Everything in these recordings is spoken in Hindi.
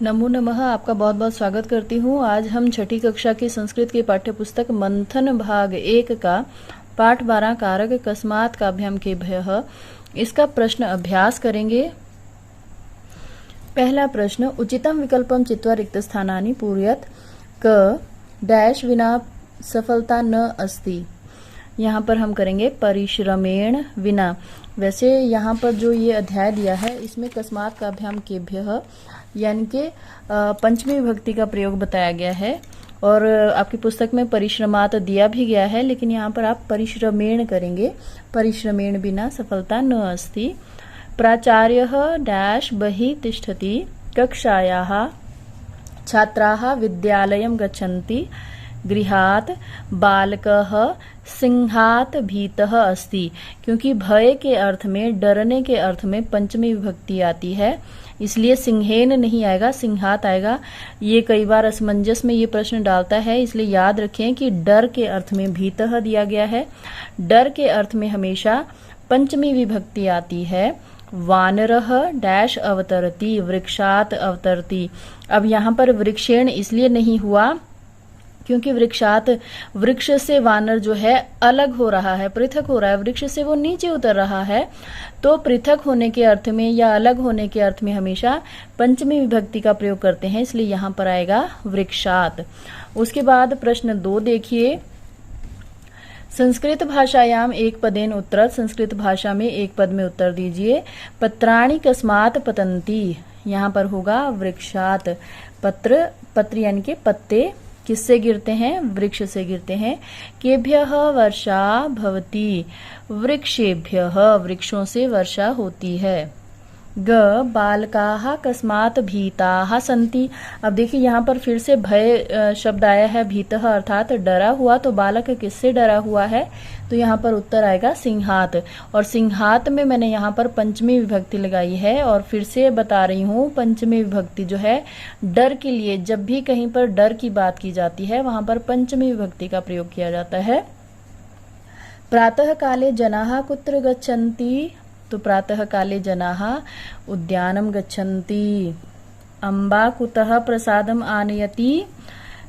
नमो नमः। आपका बहुत बहुत स्वागत करती हूँ। आज हम छठी कक्षा की संस्कृत की पाठ्य पुस्तक मंथन भाग 1 का पाठ 12 कारक कस्मात् काभ्याम केभ्यः इसका प्रश्न अभ्यास करेंगे। पहला प्रश्न, उचितम विकल्पम चित्वा रिक्त स्थानानि पूरयत क डैश विना सफलता न अस्ति। यहाँ पर हम करेंगे परिश्रमेण विना। वैसे यहाँ पर जो ये अध्याय दिया है इसमें कस्मात् काभ्याम केभ्यः यानी कि पंचमी विभक्ति का प्रयोग बताया गया है और आपकी पुस्तक में परिश्रमात दिया भी गया है, लेकिन यहाँ पर आप परिश्रमेण करेंगे। परिश्रमेण बिना सफलता न अस्ति। प्राचार्यः डैश बहिः तिष्ठति कक्षायाः छात्राः विद्यालयं गच्छन्ति गृहात् बालकः सिंहात् भीतः अस्ति। क्योंकि भय के अर्थ में, डरने के अर्थ में पंचमी विभक्ति आती है, इसलिए सिंहेन नहीं आएगा, सिंहात आएगा। ये कई बार असमंजस में ये प्रश्न डालता है, इसलिए याद रखें कि डर के अर्थ में भीतः दिया गया है। डर के अर्थ में हमेशा पंचमी विभक्ति आती है। वानरः डैश अवतरति वृक्षात अवतरति। अब यहाँ पर वृक्षेण इसलिए नहीं हुआ क्योंकि वृक्षात, वृक्ष से वानर जो है अलग हो रहा है, पृथक हो रहा है, वृक्ष से वो नीचे उतर रहा है। तो पृथक होने के अर्थ में या अलग होने के अर्थ में हमेशा पंचमी विभक्ति का प्रयोग करते हैं, इसलिए यहाँ पर आएगा वृक्षात। उसके बाद प्रश्न 2 देखिए। संस्कृत भाषायाम एक पदेन उत्तरत। संस्कृत भाषा में एक पद में उत्तर दीजिए। पत्राणि कस्मात् पतन्ति। यहाँ पर होगा वृक्षात। पत्र यानी कि पत्ते किससे गिरते हैं? वृक्ष से गिरते हैं। केभ्यः वर्षा भवति। वृक्षेभ्यः, वृक्षों से वर्षा होती है। ग बालकाः कस्मात् भीताः सन्ति। अब देखिए यहाँ पर फिर से भय शब्द आया है, भीतः अर्थात डरा हुआ। तो बालक किससे डरा हुआ है? तो यहाँ पर उत्तर आएगा सिंहात। और सिंहात में मैंने यहाँ पर पंचमी विभक्ति लगाई है और फिर से बता रही हूँ, पंचमी विभक्ति जो है डर के लिए, जब भी कहीं पर डर की बात की जाती है वहां पर पंचमी विभक्ति का प्रयोग किया जाता है। प्रातः काले जनाः कुत्र गच्छन्ति। तो प्रातः काले जनाः उद्यानं गच्छन्ति। अम्बा कुतः प्रसादम आनयति।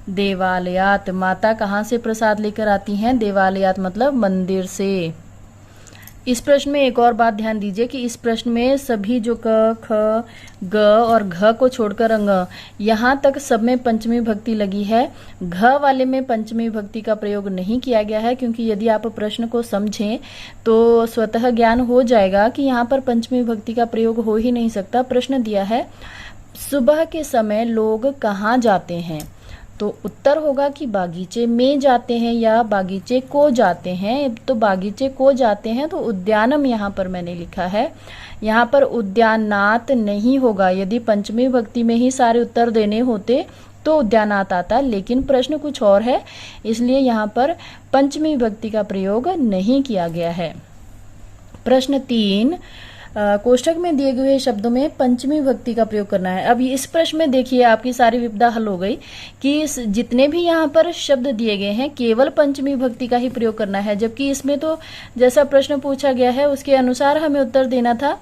देवालयात। माता कहाँ से प्रसाद लेकर आती हैं? देवालयात मतलब मंदिर से। इस प्रश्न में एक और बात ध्यान दीजिए कि इस प्रश्न में सभी जो क, ख, ग और घ को छोड़कर अंग, यहाँ तक सब में पंचमी विभक्ति लगी है। घ वाले में पंचमी विभक्ति का प्रयोग नहीं किया गया है, क्योंकि यदि आप प्रश्न को समझें तो स्वतः ज्ञान हो जाएगा कि यहाँ पर पंचमी विभक्ति का प्रयोग हो ही नहीं सकता। प्रश्न दिया है सुबह के समय लोग कहाँ जाते हैं, तो उत्तर होगा कि बागीचे में जाते हैं या बागीचे को जाते हैं। तो बागीचे को जाते हैं, तो उद्यानम यहाँ पर मैंने लिखा है। यहाँ पर उद्यानात नहीं होगा। यदि पंचमी विभक्ति में ही सारे उत्तर देने होते तो उद्यानात आता, लेकिन प्रश्न कुछ और है, इसलिए यहाँ पर पंचमी विभक्ति का प्रयोग नहीं किया गया है। प्रश्न 3, कोष्ठक में दिए हुए शब्दों में पंचमी विभक्ति का प्रयोग करना है। अब इस प्रश्न में देखिए आपकी सारी विपदा हल हो गई कि जितने भी यहाँ पर शब्द दिए गए हैं केवल पंचमी विभक्ति का ही प्रयोग करना है, जबकि इसमें तो जैसा प्रश्न पूछा गया है उसके अनुसार हमें उत्तर देना था।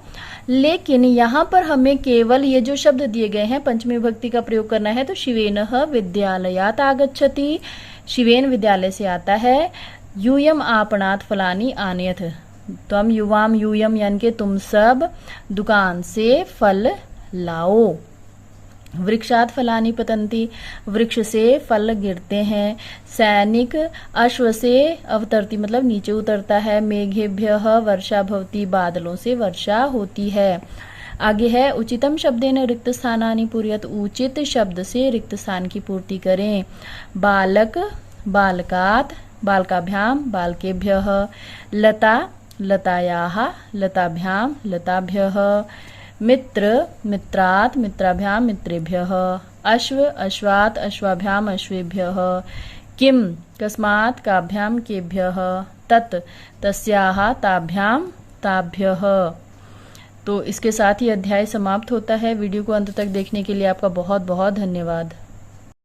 लेकिन यहाँ पर हमें केवल ये जो शब्द दिए गए हैं पंचमी विभक्ति का प्रयोग करना है। तो शिवेनः विद्यालयात् आगच्छति। शिवेन विद्यालय से आता है। यूयम आपणात् फलानि आनयत्। त्वम युवाम यूयम यानी कि तुम सब दुकान से फल लाओ। वृक्षात फलानि पतन्ति। वृक्ष से फल गिरते हैं। सैनिक अश्व से अवतरति मतलब नीचे उतरता है। मेघेभ्यः वर्षा भवति। बादलों से वर्षा होती है। आगे है उचितम शब्देन रिक्त स्थानानि पूरयत। उचित शब्द से रिक्त स्थान की पूर्ति करें। बालक बालकात। बालकाभ्याम बालकेभ्यः। लता लतायाः लताभ्याम लताभ्यः। मित्र मित्रात् मित्राभ्याम मित्रेभ्यः। अश्व अश्वात् अश्वाभ्याम अश्वेभ्यः। किम कस्मात् काभ्याम केभ्यः। तत् तस्याः ताभ्याम ताभ्यः। तो इसके साथ ही अध्याय समाप्त होता है। वीडियो को अंत तक देखने के लिए आपका बहुत बहुत धन्यवाद।